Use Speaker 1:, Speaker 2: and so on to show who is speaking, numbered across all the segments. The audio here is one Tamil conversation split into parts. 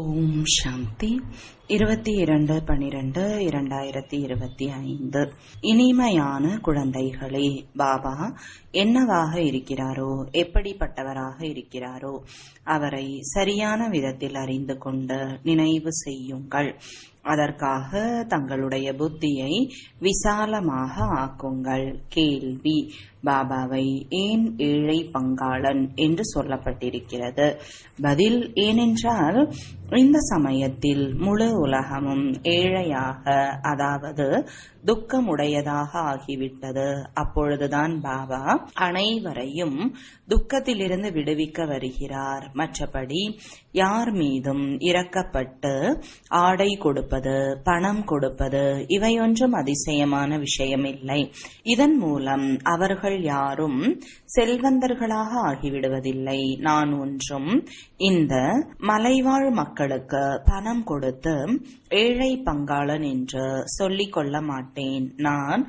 Speaker 1: ஓம் சாந்தி 22/12/2025. இனிமையான குழந்தைகளே, பாபா என்னவாக இருக்கிறாரோ, எப்படிப்பட்டவராக இருக்கிறாரோ அவரை சரியான விதத்தில் அறிந்து கொண்டு நினைவு செய்யுங்கள். அதற்காக தங்களுடைய புத்தியை விசாலமாக ஆக்குங்கள். கேள்வி: பாபாவை ஏன் ஏழை பங்காளன் என்று சொல்லப்பட்டிருக்கிறது? பதில்: ஏனென்றால் இந்த சமயத்தில் முழு உலகமும் ஏழையாக, அதாவது துக்கமுடையதாக ஆகிவிட்டது. அப்பொழுதுதான் பாபா அனைவரையும் துக்கத்திலிருந்து விடுவிக்க வருகிறார். மற்றபடி யார் மீதும் இரக்கப்பட்டு ஆடை கொடுப்பது, பணம் கொடுப்பது இவையொன்றும் அதிசயமான விஷயமில்லை. இதன் மூலம் அவர்கள் யாரும் செல்வந்தர்களாக ஆகிவிடுவதில்லை. நான் ஒன்றும் இந்த மலைவாழ் மக்களுக்கு பணம் கொடுத்து ஏழை பங்காளன் என்று சொல்லிக் கொள்ள மாட்டேன். நான்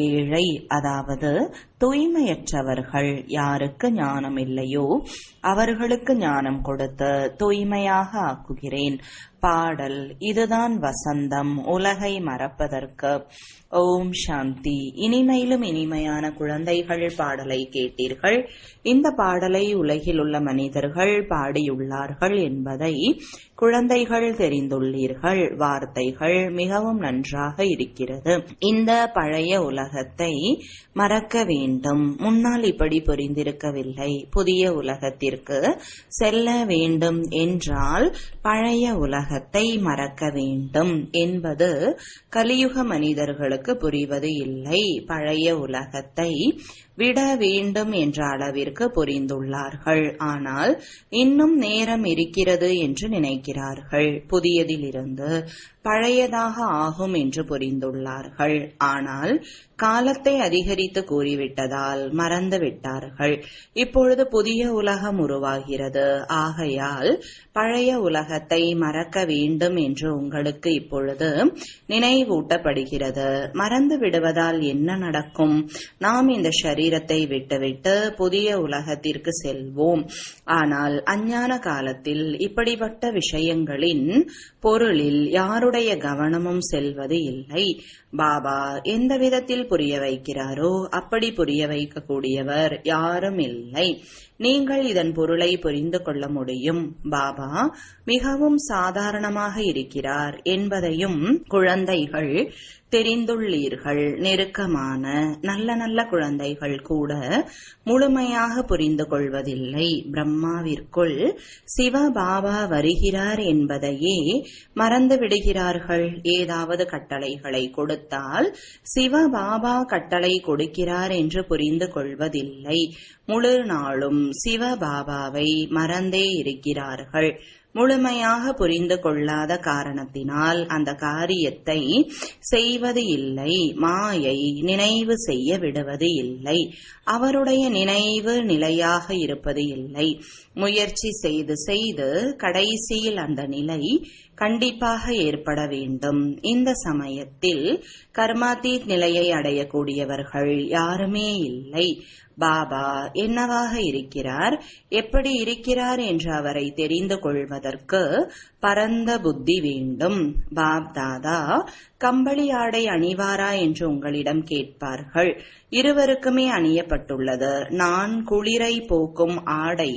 Speaker 1: ஏழை, அதாவது தூய்மையற்றவர்கள். யாருக்கு ஞானம் இல்லையோ அவர்களுக்கு ஞானம் கொடுத்து தூய்மையாக ஆக்குகிறேன். பாடல்: இதுதான் வசந்தம் உலகை மறப்பதற்கு. ஓம் சாந்தி. இனிமையிலும் இனிமையான குழந்தைகள், பாடலை கேட்டீர்கள். இந்த பாடலை உலகில் உள்ள மனிதர்கள் பாடியுள்ளார்கள் என்பதை குழந்தைகள் தெரிந்துள்ளீர்கள். வார்த்தைகள் மிகவும் நன்றாக இருக்கிறது. இந்த பழைய உலகத்தை மறக்க வேண்டும். முன்னால் இப்படி புரிந்திருக்கவில்லை. புதிய உலகத்திற்கு செல்ல வேண்டும் என்றால் பழைய உலகத்தை மறக்க வேண்டும் என்பது கலியுக மனிதர்களுக்கு புரிவது இல்லை. பழைய உலகத்தை விட வேண்டும் என்ற அளவிற்கு புரிந்துள்ளார்கள். ஆனால் இன்னும் நேரம் இருக்கிறது என்று நினைக்கிறார்கள். புதியதிலிருந்து பழையதாக ஆகும் என்று புரிந்துள்ளார்கள். ஆனால் காலத்தை அதிகரித்து கூறிவிட்டதால் மறந்து விட்டார்கள். இப்பொழுது புதிய உலகம் உருவாகிறது. ஆகையால் பழைய உலகத்தை மறக்க வேண்டும் என்று உங்களுக்கு இப்பொழுது நினைவூட்டப்படுகிறது. மறந்து விடுவதால் என்ன நடக்கும்? நாம் இந்த சரீரத்தை விட்டுவிட்டு புதிய உலகத்திற்கு செல்வோம். ஆனால் அஞ்ஞான காலத்தில் இப்படிப்பட்ட விஷயங்களின் பொருளில் யாருடைய கவனமும் செல்வது இல்லை. பாபா எந்த விதத்தில் புரிய வைக்கிறாரோ அப்படி புரிய வைக்கக்கூடியவர் யாரும் இல்லை. நீங்கள் இதன் பொருளை புரிந்து கொள்ள முடியும். பாபா மிகவும் சாதாரணமாக இருக்கிறார் என்பதையும் குழந்தைகள் தெரிந்துள்ளீர்கள். நெருக்கமான நல்ல நல்ல குழந்தைகள் கூட முழுமையாக புரிந்து கொள்வதில்லை. பிரம்மாவிற்குள் சிவபாபா வருகிறார் என்பதையே மறந்து விடுகிறார்கள். ஏதாவது கட்டளைகளை கொடுத்தால் சிவபாபா கட்டளை கொடுக்கிறார் என்று புரிந்து கொள்வதில்லை. முழு நாளும் சிவபாபாவை மறந்தே இருக்கிறார்கள். முழுமையாக புரிந்து கொள்ளாத காரணத்தினால் அந்த காரியத்தை செய்வது இல்லை. மாயை நினைவு செய்ய விடுவது இல்லை. அவருடைய நினைவு நிலையாக இருப்பது இல்லை. முயற்சி செய்து செய்து கடைசியில் அந்த நிலை கண்டிப்பாக ஏற்பட வேண்டும். இந்த சமயத்தில் கர்மாதீத் நிலையை அடையக்கூடியவர்கள் யாருமே இல்லை. பாபா என்னவாக இருக்கிறார், எப்படி இருக்கிறார் என்று அவரை தெரிந்து கொள்வதற்கு பரந்த புத்தி வேண்டும். பாப் தாதா கம்பளி ஆடை அணிவாரா என்று உங்களிடம் கேட்பார்கள். இருவருக்குமே அணியப்பட்டுள்ளது. நான் குளிரை போக்கும் ஆடை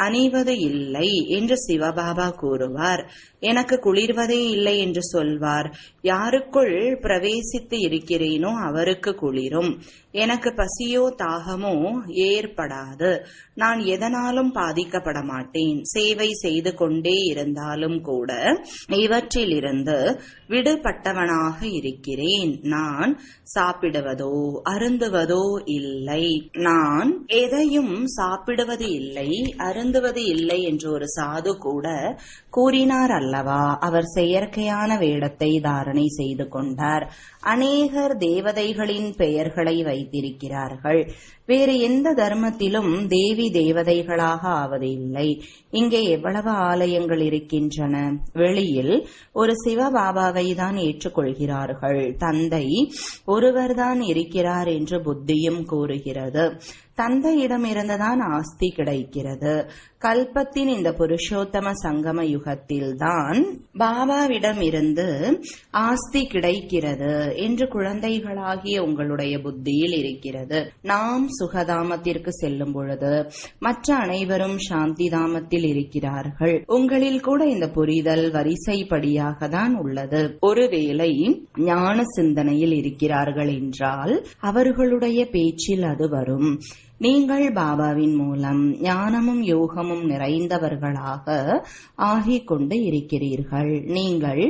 Speaker 1: அணிவது இல்லை என்று சிவபாபா கூறுவார். எனக்கு குளிர்வதே இல்லை என்று சொல்வார். யாருக்குள் பிரவேசித்து இருக்கிறேனோ அவருக்கு குளிரும். எனக்கு பசியோ தாகமோ ஏற்படாது. நான் எதனாலும் பாதிக்கப்பட மாட்டேன். சேவை செய்து கொண்டே இருந்தாலும் கூட இவற்றிலிருந்து விடுபட்டவனாக இருக்கிறேன். நான் சாப்பிடுவதோ அருந்துவதோ இல்லை. நான் எதையும் சாப்பிடுவது இல்லை, அருந்துவது இல்லை என்று ஒரு சாது கூட கூறினார் அல்லவா? அவர் செயற்கையான வேடத்தை தாரணை செய்து கொண்டார். அநேகர் தேவதைகளின் பெயர்களை வைத்திருக்கிறார்கள். வேறு எந்த தர்மத்திலும் தேவி தேவதைகளாக ஆவது இல்லை. இங்கே எவ்வளவு ஆலயங்கள் இருக்கின்றன. வெளியில் ஒரு சிவபாபாவை தான் ஏற்றுக்கொள்கிறார்கள். தந்தை ஒருவர்தான் இருக்கிறார் என்று புத்தியும் கூறுகிறது. தந்தையிடமிருந்துதான் ஆஸ்தி கிடைக்கிறது. கல்பத்தின் இந்த புருஷோத்தம சங்கம யுகத்தில்தான் பாபாவிடம் இருந்து ஆஸ்தி கிடைக்கிறது என்று குழந்தைகளாகிய உங்களுடைய புத்தியில் இருக்கிறது. நாம் சுகதாமத்திற்கு செல்லும் பொழுது மற்ற அனைவரும் சாந்தி தாமத்தில் இருக்கிறார்கள். உங்களில் கூட இந்த புரிதல் வரிசைப்படியாக தான் உள்ளது. ஒருவேளை ஞான சிந்தனையில் இருக்கிறார்கள் என்றால் அவர்களுடைய பேச்சில் அது வரும். நீங்கள் பாபாவின் மூலம் ஞானமும் யோகமும் நிறைந்தவர்களாக ஆகிக் கொண்டு இருக்கிறீர்கள். நீங்கள்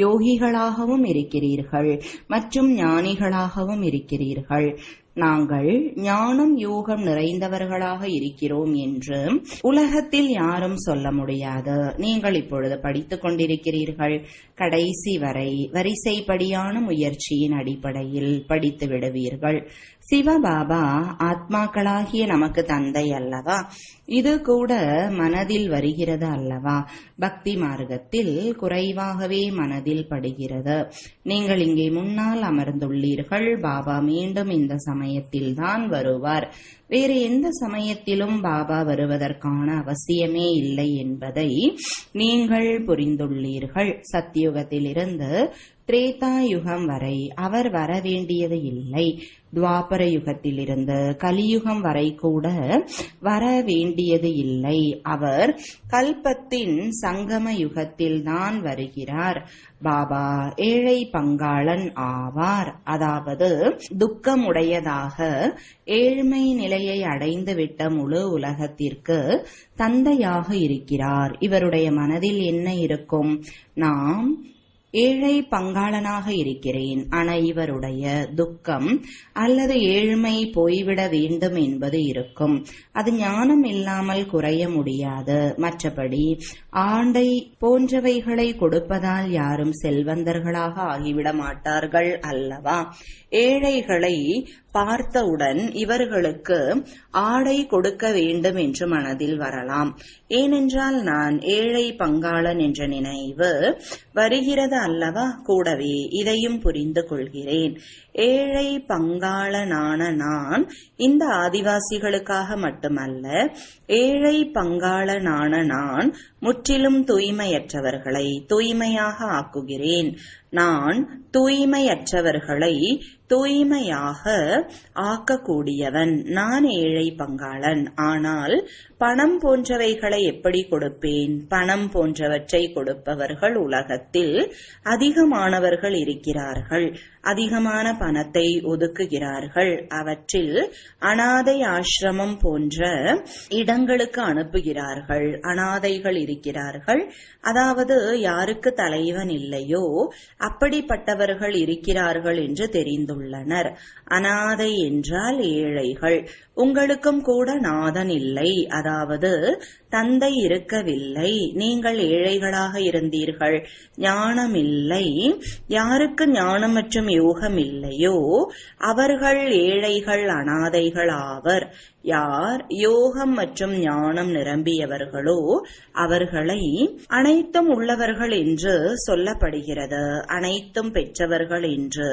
Speaker 1: யோகிகளாகவும் இருக்கிறீர்கள் மற்றும் ஞானிகளாகவும் இருக்கிறீர்கள். நாங்கள் ஞானம் யோகம் நிறைந்தவர்களாக இருக்கிறோம் என்று உலகத்தில் யாரும் சொல்ல முடியாது. நீங்கள் இப்பொழுது படித்துக் கொண்டிருக்கிறீர்கள். கடைசி வரை வரிசைப்படியான முயற்சியின் அடிப்படையில் படித்து விடுவீர்கள். சிவபாபா ஆத்மாக்களாகிய நமக்கு தந்தை அல்லவா? இது கூட மனதில் வருகிறது அல்லவா? பக்தி மார்க்கத்தில் குறைவாகவே மனதில் படுகிறது. நீங்கள் இங்கே முன்னால் அமர்ந்துள்ளீர்கள். பாபா மீண்டும் இந்த சமயத்தில் தான் வருவார். வேறு எந்த சமயத்திலும் பாபா வருவதற்கான அவசியமே இல்லை என்பதை நீங்கள் புரிந்துள்ளீர்கள். சத்தியுகத்திலிருந்து திரேதா யுகம் வரை அவர் வர வேண்டியது இல்லை. துவாபர யுகத்திலிருந்து கலியுகம் வரை கூட வர வேண்டியது இல்லை. அவர் கல்பத்தின் சங்கம யுகத்தில் தான் வருகிறார். பாபா ஏழை பங்காளன் ஆவார். அதாவது துக்கமுடையதாக ஏழ்மை நிலையை அடைந்துவிட்ட முழு உலகத்திற்கு தந்தையாக இருக்கிறார். இவருடைய மனதில் என்ன இருக்கும்? நாம் ஏழை பங்காளனாக இருக்கிறேன். ஆனால் இவருடைய துக்கம் அல்லது ஏழ்மை போய்விட வேண்டும் என்பது இருக்கும். அது ஞானம் இல்லாமல் குறைய முடியாது. மற்றபடி ஆண்டை போன்றவைகளை கொடுப்பதால் யாரும் செல்வந்தர்களாக ஆகிவிட மாட்டார்கள் அல்லவா? ஏழைகளை பார்த்தவுடன் இவர்களுக்கு ஆடை கொடுக்க வேண்டும் என்று மனதில் வரலாம். ஏனென்றால் நான் ஏழை பங்காளன் என்ற நினைவு வருகிறது அல்லவா? கூடவே இதையும் புரிந்து கொள்கிறேன். ஏழை பங்காளனான நான் இந்த ஆதிவாசிகளுக்காக மட்டுமல்ல, ஏழை பங்காளனான நான் முற்றிலும் தூய்மையற்றவர்களை தூய்மையாக ஆக்குகிறேன். நான் தூய்மையற்றவர்களை தூய்மையாக ஆக்கக்கூடியவன். நான் ஏழை பங்காளன். ஆனால் பணம் போன்றவைகளை எப்படி கொடுப்பேன்? பணம் போன்றவற்றை கொடுப்பவர்கள் உலகத்தில் அதிகமானவர்கள் இருக்கிறார்கள். அதிகமான பணத்தை ஒதுக்குகிறார்கள். அவற்றில் அனாதை ஆசிரமம் போன்ற இடங்களுக்கு அனுப்புகிறார்கள். அனாதைகள் இருக்கிறார்கள். அதாவது யாருக்கு தலைவன் இல்லையோ அப்படிப்பட்டவர்கள் இருக்கிறார்கள் என்று தெரிந்துள்ளனர். அனாதை என்றால் ஏழைகள். உங்களுக்கும் கூட நாதன் இல்லை, அதாவது தந்தை இருக்கவில்லை. நீங்கள் ஏழைகளாக இருந்தீர்கள். ஞானம் இல்லை. யாருக்கு ஞானம் மற்றும் யோகம் இல்லையோ அவர்கள் ஏழைகள், அனாதைகள் ஆவர். யார் யோகம் மற்றும் ஞானம் நிரம்பியவர்களோ அவர்களை அனைத்தும் உள்ளவர்கள் என்று சொல்லப்படுகிறது. அனைத்தும் பெற்றவர்கள் என்று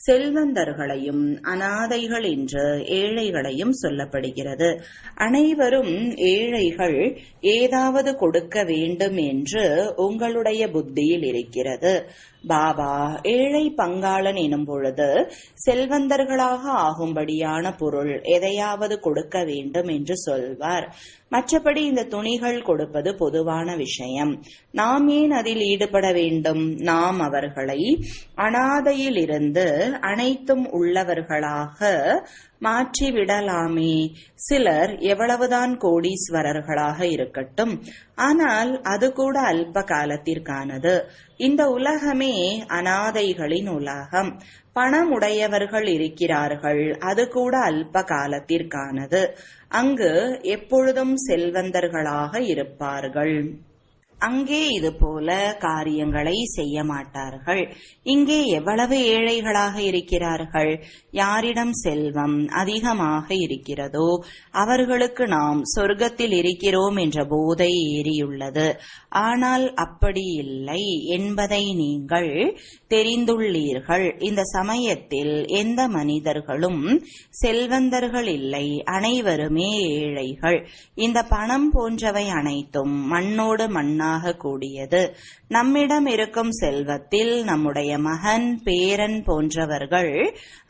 Speaker 1: செல்வந்தர்களையும் அனாதைகள் என்று ஏழைகளையும் சொல்லப்படுகிறது. அனைவரும் ஏழைகள். ஏதாவது கொடுக்க வேண்டும் என்று உங்களுடைய புத்தியில் இருக்கிறது. பாபா ஏழை பங்காளன் எனும் பொழுது செல்வந்தர்களாக ஆகும்படியான பொருள் எதையாவது கொடுக்க வேண்டும் என்று சொல்வார். மற்றபடி இந்த துணிகள் கொடுப்பது பொதுவான விஷயம். நாம் ஏன் அதில் ஈடுபட வேண்டும்? நாம் அவர்களை அனாதையில் இருந்து அனைத்தும் உள்ளவர்களாக மாற்றிவிடலாமே. சிலர் எவ்வளவுதான் கோடீஸ்வரர்களாக இருக்கட்டும், ஆனால் அது கூட அல்ப காலத்திற்கானது. இந்த உலகமே அனாதைகளின் உலகம். பணமுடையவர்கள் இருக்கிறார்கள், அது கூட அல்ப காலத்திற்கானது. அங்கு எப்பொழுதும் செல்வந்தர்களாக இருப்பார்கள். அங்கே இது போல காரியங்களை செய்ய மாட்டார்கள். இங்கே எவ்வளவு ஏழைகளாக இருக்கிறார்கள். யாரிடம் செல்வம் அதிகமாக இருக்கிறதோ அவர்களுக்கு நாம் சொர்க்கத்தில் இருக்கிறோம் என்ற போதை ஏறியுள்ளது. ஆனால் அப்படி இல்லை என்பதை நீங்கள் தெரிந்துள்ளீர்கள். இந்த சமயத்தில் எந்த மனிதர்களும் செல்வந்தர்கள் இல்லை, அனைவருமே ஏழைகள். இந்த பணம் போன்றவை அனைத்தும் மண்ணோடு மண்ணாக கூடியது. நம்மிடம் இருக்கும் செல்வத்தில் நம்முடைய மகன், பேரன் போன்றவர்கள்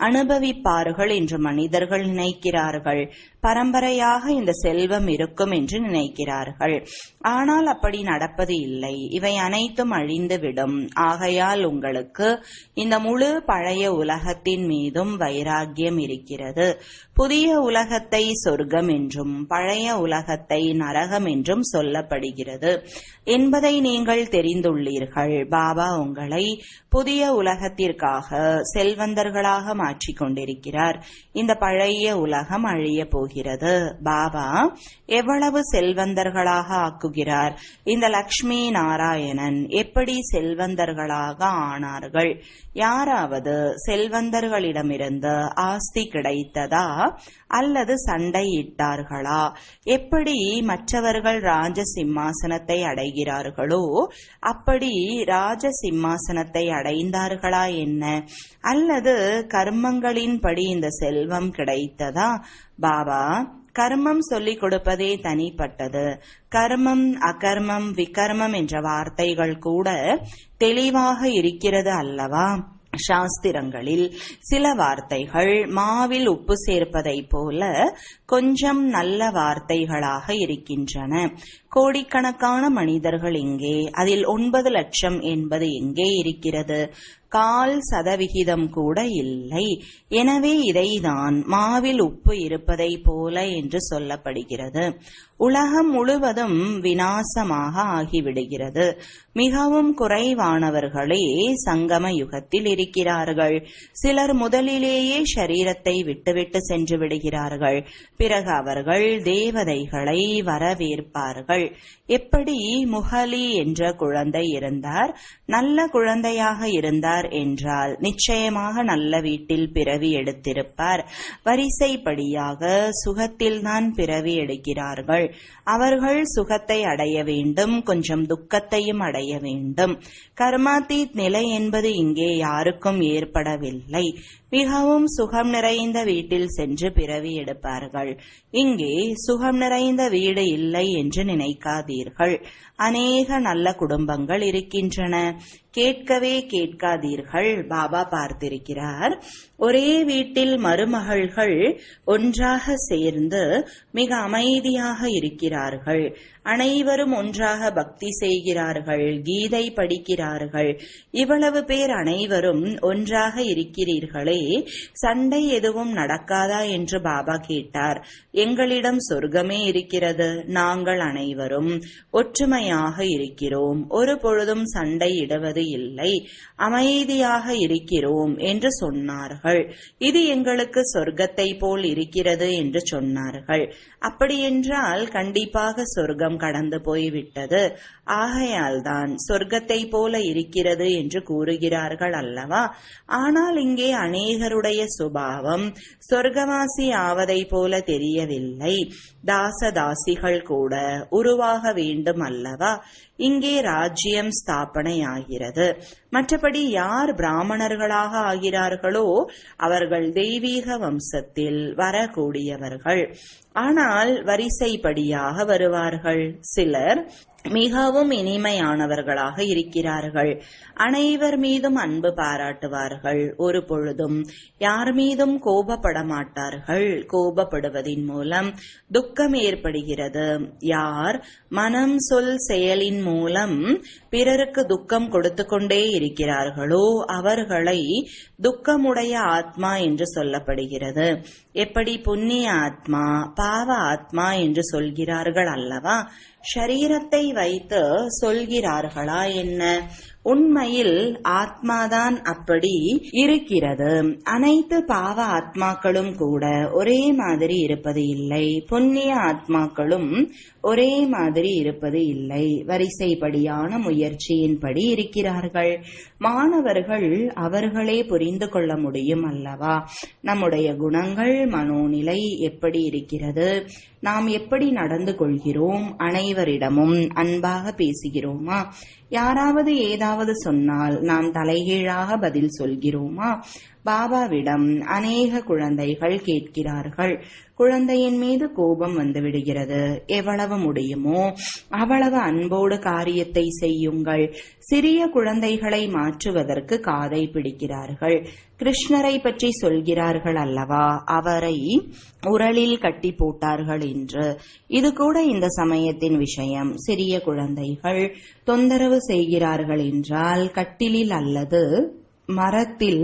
Speaker 1: அனுபவிப்பார்கள் என்று மனிதர்கள் நினைக்கிறார்கள். பரம்பரையாக இந்த செல்வம் இருக்கும் என்று நினைக்கிறார்கள். ஆனால் அப்படி நடப்பது இல்லை. இவை அனைத்தும் அழிந்துவிடும். ஆகையால் உங்களுக்கு இந்த முழு பழைய உலகத்தின் மீதும் வைராக்கியம் இருக்கிறது. புதிய உலகத்தை சொர்க்கம் என்றும் பழைய உலகத்தை நரகம் என்றும் சொல்லப்படுகிறது என்பதை நீங்கள் தெரிந்துள்ளீர்கள். பாபா உங்களை புதிய உலகத்திற்காக செல்வந்தர்களாக மாற்றிக் கொண்டிருக்கிறார். இந்த பழைய உலகம் அழிய போகிறது. பாபா எவ்வளவு செல்வந்தர்களாக ஆக்குகிறார். இந்த லக்ஷ்மி நாராயணன் எப்படி செல்வந்தர்களாக ஆனார்கள்? யாராவது செல்வந்தர்களிடமிருந்து ஆஸ்தி கிடைத்ததா அல்லது சண்டையிட்டார்களா? எப்படி மற்றவர்கள் ராஜ சிம்மாசனத்தை அடைகிறார்களோ அப்படி ராஜ சிம்மாசனத்தை அடைந்தார்களா என்ன? அல்லது கர்மங்களின்படி இந்த செல்வம் கிடைத்ததா? பாபா கர்மம் சொல்லிக் கொடுப்பதே தனிப்பட்டது. கர்மம், அகர்மம், விகர்மம் என்ற வார்த்தைகள் கூட தெளிவாக இருக்கிறது அல்லவா? சாஸ்திரங்களில் சில வார்த்தைகள் மாவில் உப்பு சேர்ப்பதை போல கொஞ்சம் நல்ல வார்த்தைகளாக இருக்கின்றன. கோடிக்கணக்கான மனிதர்கள் எங்கே? அதில் 9 லட்சம் என்பது எங்கே இருக்கிறது? 0.25% கூட இல்லை. எனவே இதைதான் மாவில் உப்பு இருப்பதை போல என்று சொல்லப்படுகிறது. உலகம் முழுவதும் விநாசமாக ஆகிவிடுகிறது. மிகவும் குறைவானவர்களே சங்கம யுகத்தில் இருக்கிறார்கள். சிலர் முதலிலேயே ஷரீரத்தை விட்டுவிட்டு சென்று விடுகிறார்கள். பிறகு அவர்கள் தேவதைகளை வரவேற்பார்கள். எப்படி முகலி என்ற குழந்தை இருந்தார்? நல்ல குழந்தையாக இருந்தார் என்றால் நிச்சயமாக நல்ல வீட்டில் பிறவி எடுத்திருப்பார். வரிசைப்படியாக சுகத்தில்தான் பிறவி எடுக்கிறார்கள். அவர்கள் சுகத்தை அடைய வேண்டும், கொஞ்சம் துக்கத்தையும் அடைய வேண்டும். கர்மாதீத் நிலை என்பது இங்கே யாருக்கும் ஏற்படவில்லை. மிகவும் சுகம் நிறைந்த வீட்டில் சென்று பிறவி எடுப்பார்கள். இங்கே சுகம் நிறைந்த வீடு இல்லை என்று நினைக்காதீர்கள். அநேக நல்ல குடும்பங்கள் இருக்கின்றன. கேட்கவே கேட்காதீர்கள். பாபா பார்த்திருக்கிறார். ஒரே வீட்டில் மருமகள்கள் ஒன்றாக சேர்ந்து மிக அமைதியாக இருக்கிறார்கள். அனைவரும் ஒன்றாக பக்தி செய்கிறார்கள், கீதை படிக்கிறார்கள். இவ்வளவு பேர் அனைவரும் ஒன்றாக இருக்கிறீர்களே, சண்டை எதுவும் நடக்காதா என்று பாபா கேட்டார். எங்களிடம் சொர்க்கமே இருக்கிறது. நாங்கள் அனைவரும் ஒற்றுமையாக இருக்கிறோம். ஒரு பொழுதும் சண்டை இடுவது இல்லை. அமைதியாக இருக்கிறோம் என்று சொன்னார்கள். இது எங்களுக்கு சொர்க்கத்தை போல் இருக்கிறது என்று சொன்னார்கள். அப்படியென்றால் கண்டிப்பாக சொர்க்கம் கடந்து போய்விட்டது. ஆகையால்தான் சொர்க்கத்தை போல இருக்கிறது என்று கூறுகிறார்கள் அல்லவா? ஆனால் இங்கே அநேகருடைய சுபாவம் சொர்க்கவாசி ஆவதை போல தெரியவில்லை. தாசதாசிகள் கூட உருவாக வேண்டும் அல்லவா? இங்கே ராஜ்யம் ஸ்தாபனை ஆகிறது. மற்றபடி யார் பிராமணர்களாக ஆகிறார்களோ அவர்கள் தெய்வீக வம்சத்தில் வரக்கூடியவர்கள். ஆனால் வரிசைப்படியாக வருவார்கள். சிலர் மிகவும் இனிமையானவர்களாக இருக்கிறார்கள். அனைவர் மீதும் அன்பு பாராட்டுவார்கள். ஒரு பொழுதும் யார் மீதும் கோபப்பட மாட்டார்கள். கோபப்படுவதின் மூலம் துக்கம் ஏற்படுகிறது. யார் மனம், சொல், செயலின் மூலம் பிறருக்கு துக்கம் கொடுத்து கொண்டே இருக்கிறார்களோ அவர்களை துக்கமுடைய ஆத்மா என்று சொல்லப்படுகிறது. எப்படி புண்ணிய ஆத்மா, பாவ ஆத்மா என்று சொல்கிறார்கள் அல்லவா? ஷரீரத்தை வைத்து சொல்கிறார்களா என்ன? உண்மையில் ஆத்மாதான் அப்படி இருக்கிறது. அனைத்து பாவ ஆத்மாக்களும் கூட ஒரே மாதிரி இருப்பது இல்லை. புண்ணிய ஆத்மாக்களும் ஒரே மாதிரி இருப்பது இல்லை. வரிசைப்படியான முயற்சியின்படி இருக்கிறார்கள். மாணவர்கள் அவர்களே புரிந்து கொள்ள முடியும் அல்லவா? நம்முடைய குணங்கள், மனோநிலை எப்படி இருக்கிறது, நாம் எப்படி நடந்து கொள்கிறோம், அனைவரிடமும் அன்பாக பேசுகிறோமா, யாராவது ஏதாவது சொன்னால் நாம் தலைகீழாக பதில் சொல்கிறோமா? பாபாவிடம் அநேக குழந்தைகள் கேட்கிறார்கள். குழந்தையின் மீது கோபம் வந்துவிடுகிறது. எவ்வளவு முடியுமோ அவ்வளவு அன்போடு காரியத்தை செய்யுங்கள். சிறிய குழந்தைகளை மாற்றுவதற்கு காதை பிடிக்கிறார்கள். கிருஷ்ணரை பற்றி சொல்கிறார்கள் அல்லவா, அவரை உரலில் கட்டி போட்டார்கள் என்று. இது கூட இந்த சமயத்தின் விஷயம். சிறிய குழந்தைகள் தொந்தரவு செய்கிறார்கள் என்றால் கட்டிலில் அல்லது மரத்தில்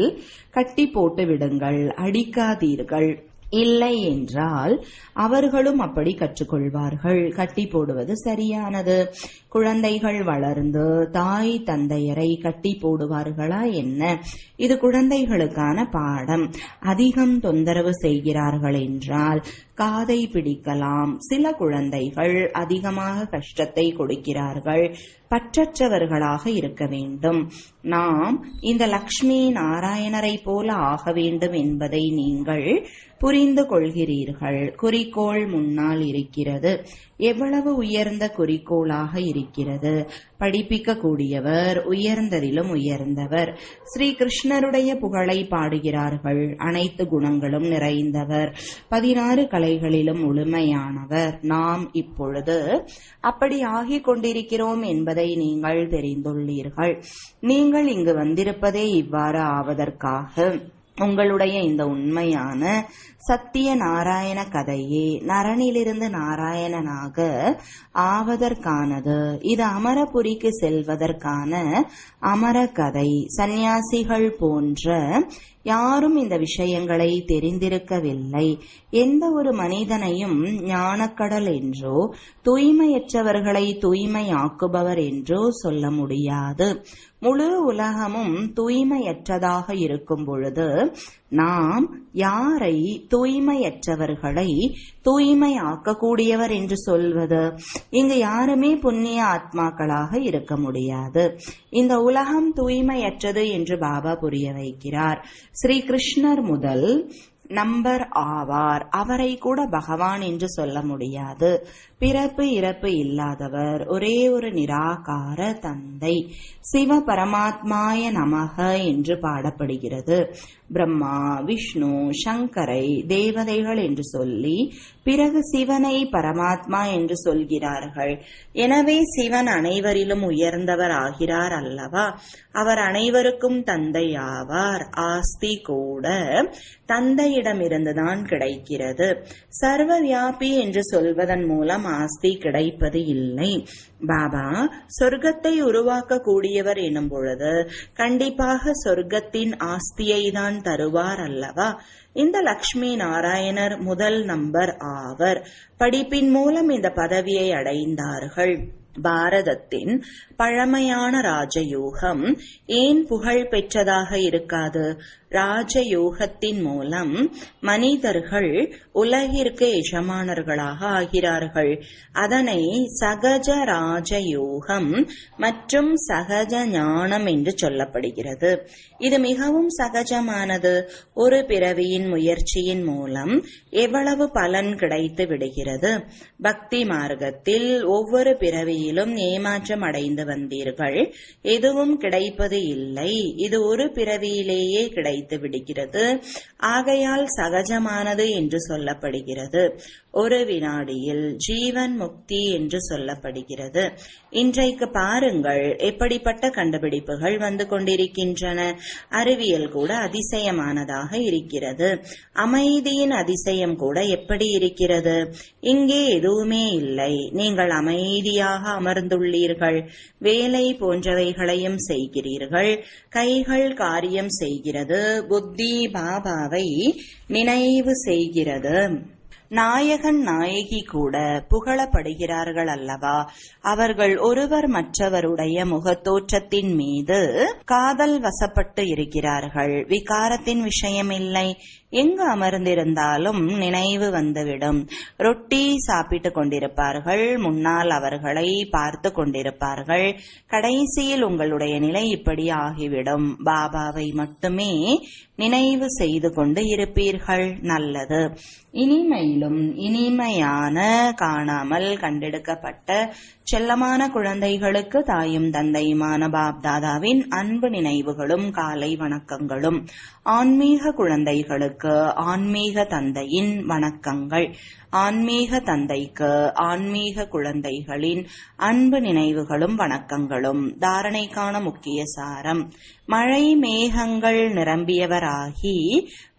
Speaker 1: கட்டி போட்டு விடுங்கள், அடிக்காதீர்கள். இல்லை என்றால் அவர்களும் அப்படி கற்றுக்கொள்வார்கள். கட்டி போடுவது சரியானது. குழந்தைகள் வளர்ந்து தாய் தந்தையரை கட்டி போடுவார்களா என்ன? இது குழந்தைகளுக்கான பாடம். அதிகம் தொந்தரவு செய்கிறார்கள் என்றால் காதை பிடிக்கலாம். சில குழந்தைகள் அதிகமாக கஷ்டத்தை கொடுக்கிறார்கள். பற்றற்றவர்களாக இருக்க வேண்டும். நாம் இந்த லக்ஷ்மி நாராயணரை போல ஆக வேண்டும் என்பதை நீங்கள் புரிந்து கொள்கிறீர்கள். குறிக்கோள் முன்னால் இருக்கிறது. எவ்வளவு உயர்ந்த குறிக்கோளாக இருக்கிறது. படிப்பிக்க கூடியவர், உயர்ந்ததிலும் உயர்ந்தவர். ஸ்ரீ கிருஷ்ணருடைய புகழை பாடுகிறார்கள். அனைத்து குணங்களும் நிறைந்தவர், 16 கலைகளிலும் முழுமையானவர். நாம் இப்பொழுது அப்படி ஆகிக் கொண்டிருக்கிறோம் என்பதை நீங்கள் தெரிந்துள்ளீர்கள். நீங்கள் இங்கு வந்திருப்பதே இவ்வாறு ஆவதற்காக. உங்களுடைய இந்த உண்மையான சத்திய நாராயண கதையே நரனிலிருந்து நாராயணனாக ஆவதற்கானது. இது அமரபுரிக்கு செல்வதற்கான அமர கதை. சந்நியாசிகள் போன்ற யாரும் இந்த விஷயங்களை தெரிந்திருக்கவில்லை. எந்த ஒரு மனிதனையும் ஞானக்கடல் என்றோ தூய்மையற்றவர்களை தூய்மையாக்குபவர் என்றோ சொல்ல முடியாது. முழு உலகமும் தூய்மையற்றதாக இருக்கும் பொழுது நாம் யாரை தூய்மையற்றவர்களை தூய்மையாக்கக்கூடியவர் என்று சொல்வது? இங்கு யாருமே புண்ணிய ஆத்மாக்களாக இருக்க முடியாது. இந்த உலகம் தூய்மையற்றது என்று பாபா புரிய வைக்கிறார். ஸ்ரீ கிருஷ்ணர் முதல் நம்பர் ஆவார். அவரை கூட பகவான் என்று சொல்ல முடியாது. பிறப்பு இறப்பு இல்லாதவர், ஒரே ஒரு நிராகார தந்தை. சிவ பரமாத்மாய நமக என்று பாடப்படுகிறது. பிரம்மா, விஷ்ணு, சங்கரை தேவதைகள் என்று சொல்லி பிறகு சிவனை பரமாத்மா என்று சொல்கிறார்கள். எனவே சிவன் அனைவரிலும் உயர்ந்தவர் ஆகிறார் அல்லவா? அவர் அனைவருக்கும் தந்தை ஆவார். ஆஸ்தி கூட தந்தையிடமிருந்துதான் கிடைக்கிறது. சர்வ வியாபி என்று சொல்வதன் மூலம் ஆஸ்தி கிடைப்பது இல்லை. பாபா சொர்க்கத்தை உருவாக்க கூடியவர் எனும் பொழுது கண்டிப்பாக சொர்க்கத்தின் ஆஸ்தியை தான் தருவார் அல்லவா? இந்த லக்ஷ்மி நாராயணர் முதல் நம்பர் ஆவர். படிப்பின் மூலம் இந்த பதவியை அடைந்தார்கள். பாரதத்தின் பழமையான ராஜயோகம் ஏன் புகழ் பெற்றதாக இருக்காது? ராஜயோகத்தின் மூலம் மனிதர்கள் உலகிற்கு எஜமானர்களாக ஆகிறார்கள். அதனை சகஜ ராஜயோகம் மற்றும் சகஜ ஞானம் என்று சொல்லப்படுகிறது. இது மிகவும் சகஜமானது. ஒரு பிறவியின் முயற்சியின் மூலம் எவ்வளவு பலன் கிடைத்து விடுகிறது. பக்தி மார்க்கத்தில் ஒவ்வொரு பிறவியிலும் ஏமாற்றம் அடைந்து வந்தீர்கள். எதுவும் கிடைப்பது இல்லை. இது ஒரு பிறவியிலேயே கிடைத்து விடுகிறது. ஆகையால் சகஜமானது என்று சொல்லப்படுகிறது. ஒரு வினாடியில் ஜீவன் முக்தி என்று சொல்லப்படுகிறது. இன்றைக்கு பாருங்கள் எப்படிப்பட்ட கண்டுபிடிப்புகள் வந்து கொண்டிருக்கின்றன. அறிவியல் கூட அதிசயமானதாக இருக்கிறது. அமைதியின் அதிசயம் கூட எப்படி இருக்கிறது? இங்கே எதுவுமே இல்லை. நீங்கள் அமைதியாக அமர்ந்துள்ளீர்கள். வேலை போன்றவைகளையும் செய்கிறீர்கள். கைகள் காரியம் செய்கிறது. புத்தி பாபாவை நினைவு செய்கிறது. நாயகன் நாயகி கூட புகழப்படுகிறார்கள் அல்லவா? அவர்கள் ஒருவர் மற்றவருடைய முகத்தோற்றத்தின் மீது காதல் வசப்பட்டு இருக்கிறார்கள். விகாரத்தின் விஷயமில்லை. எங்கு அமர்ந்திருந்தாலும் நினைவு வந்துவிடும். ரொட்டி சாப்பிட்டு கொண்டிருப்பார்கள், முன்னால் அவர்களை பார்த்து கொண்டிருப்பார்கள். கடைசியில் உங்களுடைய நிலை இப்படி ஆகிவிடும். பாபாவை மட்டுமே நினைவு செய்து கொண்டு இருப்பீர்கள். நல்லது. இனிமையிலும் இனிமையான காணாமல் கண்டெடுக்கப்பட்ட செல்லமான குழந்தைகளுக்கு தாயும் தந்தையுமான பாப்தாதாவின் அன்பு நினைவுகளும் காலை வணக்கங்களும். ஆன்மீக குழந்தைகளுக்கு ஆன்மீக தந்தையின் வணக்கங்கள். ஆன்மீக தந்தைக்கு ஆன்மீக குழந்தைகளின் அன்பு நினைவுகளும் வணக்கங்களும். தாரணைக்கான முக்கிய சாரம்: மழை மேகங்கள் நிரம்பியவராகி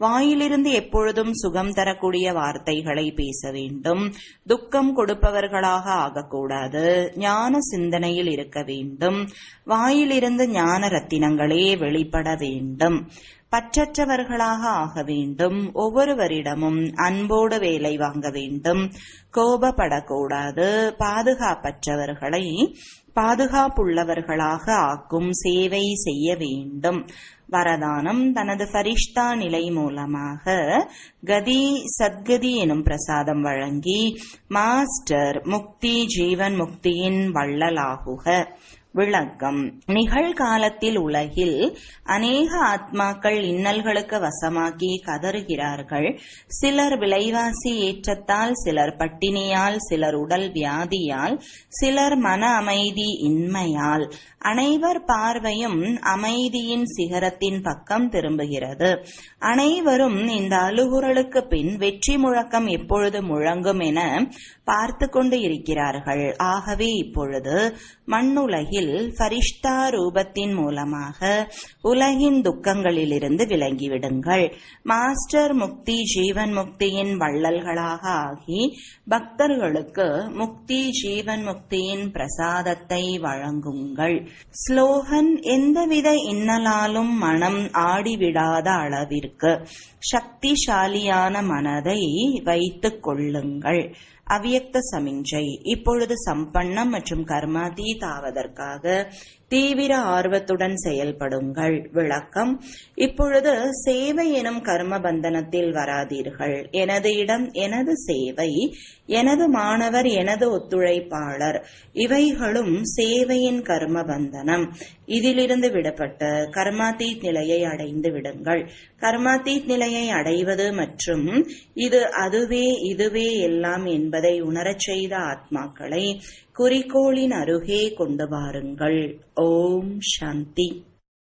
Speaker 1: வாயிலிருந்து எப்பொழுதும் சுகம் தரக்கூடிய வார்த்தைகளை பேச வேண்டும். துக்கம் கொடுப்பவர்களாக ஆகக்கூடாது. ஞான சிந்தனையில் இருக்க வேண்டும். வாயிலிருந்து ஞான ரத்தினங்களே வெளிப்பட வேண்டும். பற்றற்றவர்களாக ஆக வேண்டும். ஒவ்வொருவரிடமும் அன்போடு வேலை வாங்க வேண்டும். கோபப்படக்கூடாது. பாதுகாப்பற்றவர்களை பாதுகாப்புள்ளவர்களாக ஆக்கும் சேவை செய்ய வேண்டும். வரதானம்: தனது ஃபரிஷ்தா நிலை மூலமாக கதி சத்கதி எனும் பிரசாதம் வழங்கி மாஸ்டர் முக்தி ஜீவன் முக்தியின் வள்ளலாகுக. விளக்கம்: நிகழ்காலத்தில் உலகில் அநேக ஆத்மாக்கள் இன்னல்களுக்கு வசமாக்கி கதறுகிறார்கள். சிலர் விலைவாசி ஏற்றத்தால், சிலர் பட்டினியால், சிலர் உடல் வியாதியால், சிலர் மன அமைதி இன்மையால். அனைவர் பார்வையும் அமைதியின் சிகரத்தின் பக்கம் திரும்புகிறது. அனைவரும் இந்த அழுகுரலுக்கு பின் வெற்றி முழக்கம் எப்பொழுது முழங்கும் என பார்த்து கொண்டு இருக்கிறார்கள். ஆகவே இப்பொழுது மண்ணுலகில் ஃபரிஷ்தா ரூபத்தின் மூலமாக உலகின் துக்கங்களிலிருந்து விலகிவிடுங்கள். மாஸ்டர் முக்தி ஜீவன் முக்தியின் வள்ளல்களாக ஆகி பக்தர்களுக்கு முக்தி ஜீவன் முக்தியின் பிரசாதத்தை வழங்குங்கள். ஸ்லோகன்: எந்தவித இன்னலாலும் மனம் ஆடிவிடாத அளவிற்கு சக்திசாலியான மனதை வைத்துக் கொள்ளுங்கள். அவ்யக்த சமிஞ்சை: இப்பொழுது சம்பன்னம் மற்றும் கர்மாதீத் ஆவதற்காக தீவிர ஆர்வத்துடன் செயல்படுங்கள். விளக்கம்: இப்பொழுது சேவை எனும் கர்ம பந்தனத்தில் வராதீர்கள். எனது இடம், எனது சேவை, எனது மாணவர், எனது ஒத்துழைப்பாளர், இவைகளும் சேவையின் கர்ம பந்தனம். இதிலிருந்து விடப்பட்டு கர்மாதீத் நிலையை அடைந்து விடுங்கள். கர்மாதீத் நிலையை அடைவது மற்றும் இது அதுவே இதுவே எல்லாம் என்பதை உணரச் செய்த ஆத்மாக்களை குறிக்கோளின் அருகே கொண்டு வாருங்கள். ஓம் சாந்தி.